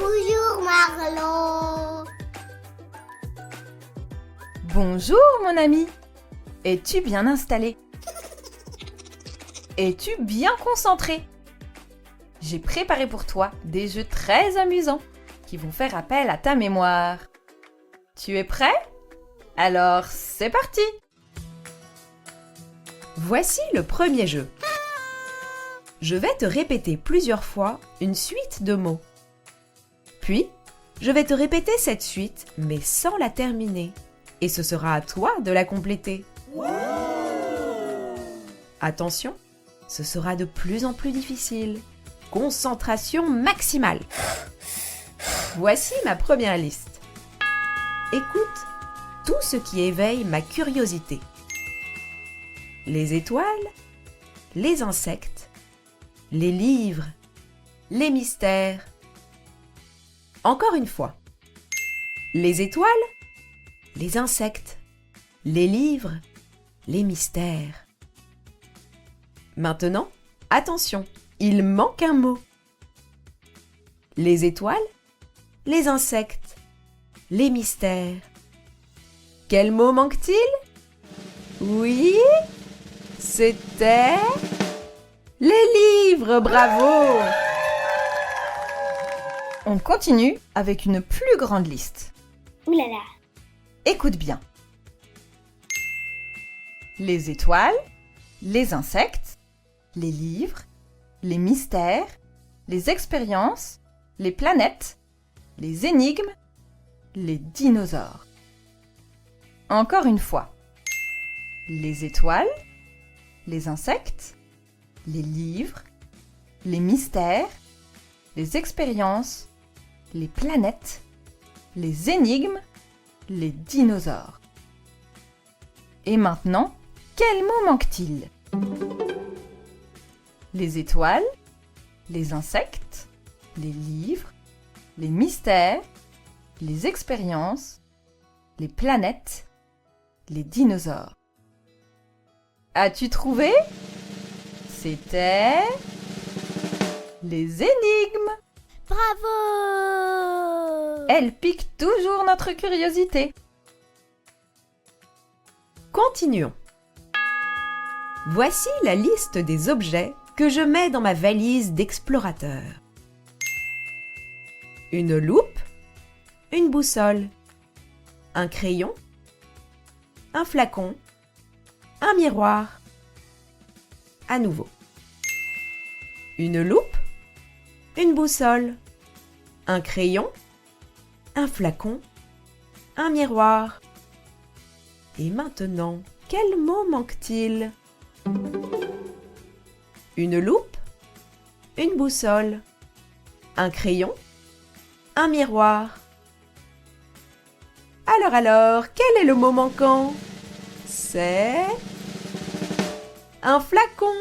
Bonjour Marlo. Bonjour mon ami. Es-tu bien installé? Es-tu bien concentré? J'ai préparé pour toi des jeux très amusants qui vont faire appel à ta mémoire. Tu es prêt? Alors, c'est parti! Voici le premier jeu. Je vais te répéter plusieurs fois une suite de mots. Puis, je vais te répéter cette suite, mais sans la terminer. Et ce sera à toi de la compléter. Attention, ce sera de plus en plus difficile. Concentration maximale. Voici ma première liste. Écoute tout ce qui éveille ma curiosité. Les étoiles, les insectes, les livres, les mystères. Encore une fois. Les étoiles, les insectes, les livres, les mystères. Maintenant, attention, il manque un mot. Les étoiles, les insectes, les mystères. Quel mot manque-t-il? Oui, c'était les livres, bravo! On continue avec une plus grande liste. Ouh là là. Écoute bien. Les étoiles, les insectes, les livres, les mystères, les expériences, les planètes, les énigmes, les dinosaures. Encore une fois. Les étoiles, les insectes, les livres, les mystères, les expériences, les planètes, les énigmes, les dinosaures. Et maintenant, quel mot manque-t-il? Les étoiles, les insectes, les livres, les mystères, les expériences, les planètes, les dinosaures. As-tu trouvé? C'était les énigmes. Bravo. Elles piquent toujours notre curiosité. Continuons. Voici la liste des objets que je mets dans ma valise d'explorateur. Une loupe, une boussole, un crayon, un flacon, un miroir. À nouveau. Une loupe, une boussole, un crayon, un flacon, un miroir. Et maintenant, quel mot manque-t-il? Une loupe, une boussole, un crayon, un miroir. Alors, quel est le mot manquant? C'est un flacon.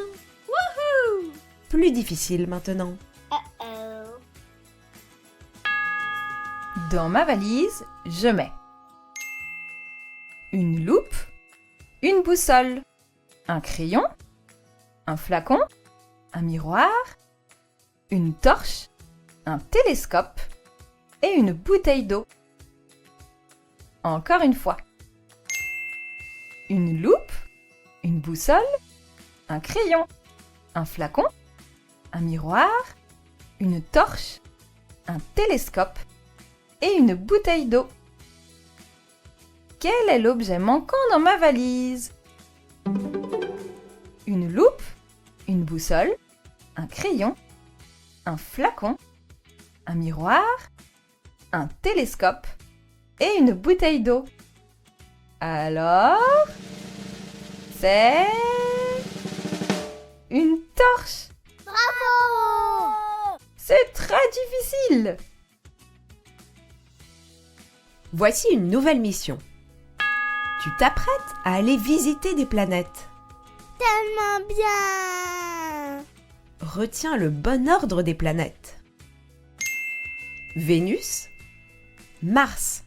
Wouhou! Plus difficile maintenant. Uh-oh. Dans ma valise, je mets une loupe, une boussole, un crayon, un flacon, un miroir, une torche, un télescope et une bouteille d'eau. Encore une fois. Une loupe, une boussole, un crayon, un flacon, un miroir, une torche, un télescope et une bouteille d'eau. Quel est l'objet manquant dans ma valise? Une loupe, une boussole, un crayon, un flacon, un miroir, un télescope et une bouteille d'eau. Alors, c'est une torche. Bravo. C'est très difficile. Voici une nouvelle mission. Tu t'apprêtes à aller visiter des planètes. Tellement bien. Retiens le bon ordre des planètes. Vénus, Mars,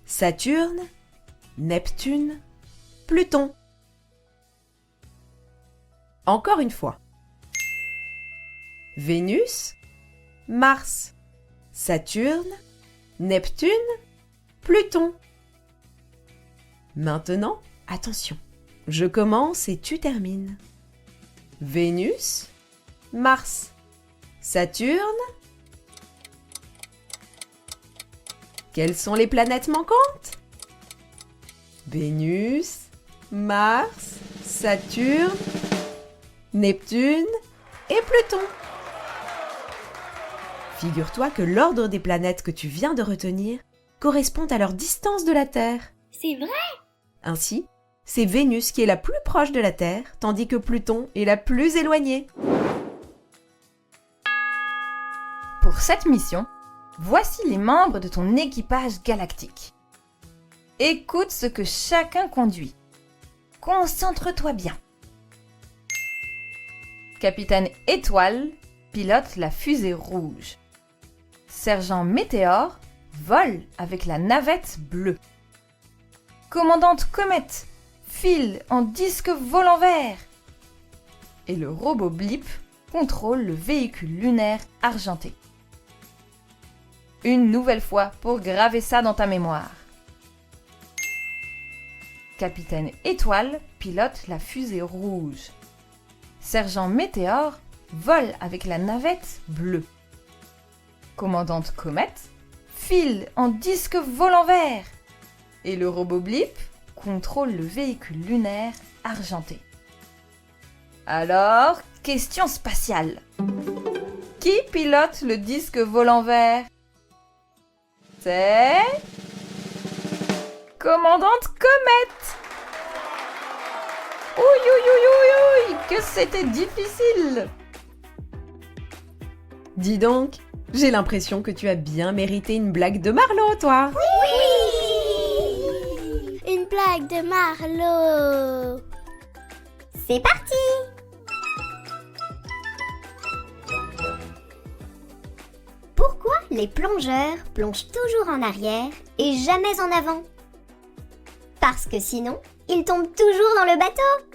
Saturne, Neptune, Pluton. Encore une fois. Vénus, Mars, Saturne, Neptune, Pluton. Maintenant, attention, je commence et tu termines. Vénus, Mars, Saturne. Quelles sont les planètes manquantes? Vénus, Mars, Saturne, Neptune et Pluton. Figure-toi que l'ordre des planètes que tu viens de retenir correspond à leur distance de la Terre. C'est vrai? Ainsi, c'est Vénus qui est la plus proche de la Terre, tandis que Pluton est la plus éloignée. Pour cette mission, voici les membres de ton équipage galactique. Écoute ce que chacun conduit. Concentre-toi bien. Capitaine Étoile pilote la fusée rouge. Sergent Météore vole avec la navette bleue. Commandante Comète file en disque volant vert. Et le robot Blip contrôle le véhicule lunaire argenté. Une nouvelle fois pour graver ça dans ta mémoire. Capitaine Étoile pilote la fusée rouge. Sergent Météore vole avec la navette bleue. Commandante Comète file en disque volant vert. Et le robot Blip contrôle le véhicule lunaire argenté. Alors, question spatiale. Qui pilote le disque volant vert? C'est... Commandante Comète! Ouï, que c'était difficile! Dis donc, j'ai l'impression que tu as bien mérité une blague de Marlowe, toi. Oui! Une blague de Marlowe. C'est parti! Pourquoi les plongeurs plongent toujours en arrière et jamais en avant? Parce que sinon, ils tombent toujours dans le bateau.